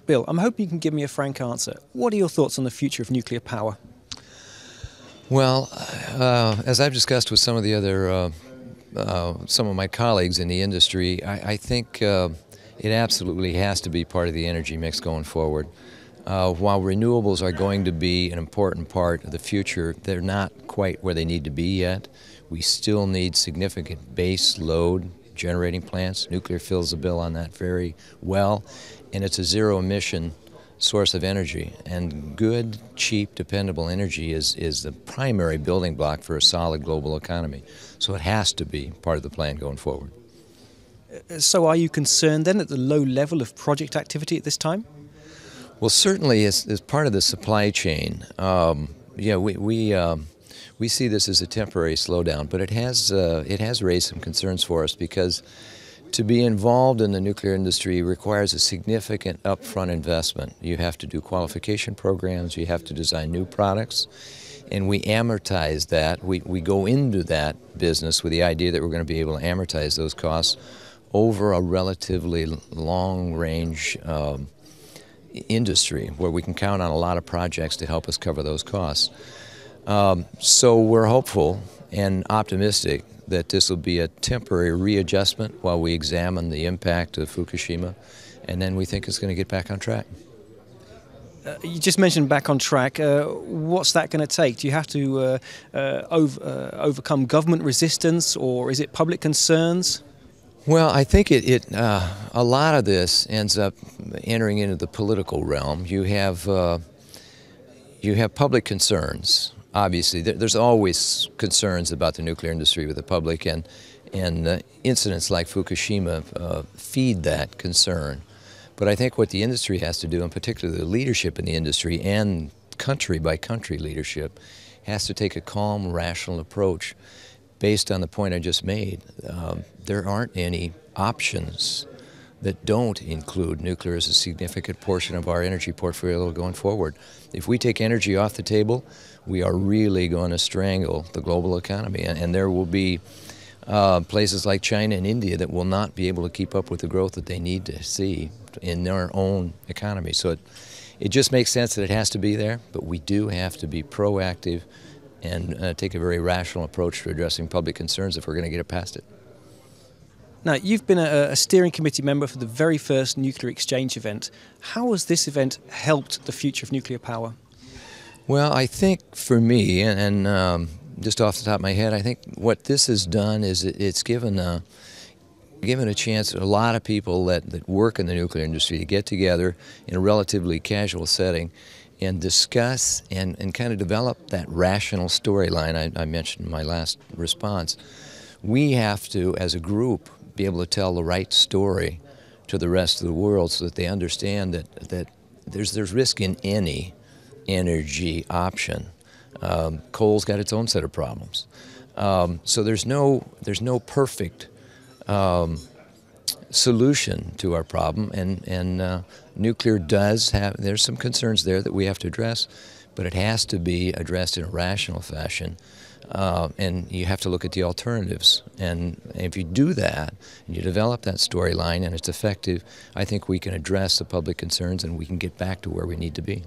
Bill, I'm hoping you can give me a frank answer. What are your thoughts on the future of nuclear power? Well, as I've discussed with some of the other, some of my colleagues in the industry, I think it absolutely has to be part of the energy mix going forward. While renewables are going to be an important part of the future, they're not quite where they need to be yet. We still need significant base load generating plants. Nuclear fills the bill on that very well, and it's a zero-emission source of energy. And good, cheap, dependable energy is the primary building block for a solid global economy. So it has to be part of the plan going forward. So are you concerned then at the low level of project activity at this time? Well, certainly as part of the supply chain, we see this as a temporary slowdown, but it has raised some concerns for us because to be involved in the nuclear industry requires a significant upfront investment. You have to do qualification programs, you have to design new products, and we amortize that. We go into that business with the idea that we're going to be able to amortize those costs over a relatively long-range industry where we can count on a lot of projects to help us cover those costs. So we're hopeful and optimistic that this will be a temporary readjustment while we examine the impact of Fukushima, and then we think it's going to get back on track. You just mentioned back on track. What's that going to take? Do you have to overcome government resistance, or is it public concerns? Well, I think a lot of this ends up entering into the political realm. You have public concerns. Obviously, there's always concerns about the nuclear industry with the public, and incidents like Fukushima feed that concern. But I think what the industry has to do, and particularly the leadership in the industry and country-by-country leadership, has to take a calm, rational approach based on the point I just made. There aren't any options that don't include nuclear as a significant portion of our energy portfolio going forward. If we take energy off the table, we are really going to strangle the global economy, and there will be places like China and India that will not be able to keep up with the growth that they need to see in their own economy. So it just makes sense that it has to be there, but we do have to be proactive and take a very rational approach to addressing public concerns if we're going to get it past it. Now, you've been a steering committee member for the very first nuclear exchange event. How has this event helped the future of nuclear power? Well, I think for me, and just off the top of my head, I think what this has done is it's given a chance to a lot of people that work in the nuclear industry to get together in a relatively casual setting and discuss and kind of develop that rational storyline I mentioned in my last response. We have to, as a group, be able to tell the right story to the rest of the world so that they understand that there's risk in any energy option. Coal's got its own set of problems. So there's no perfect solution to our problem, and nuclear does have, there's some concerns there that we have to address, but it has to be addressed in a rational fashion. And you have to look at the alternatives. And if you do that, and you develop that storyline and it's effective, I think we can address the public concerns and we can get back to where we need to be.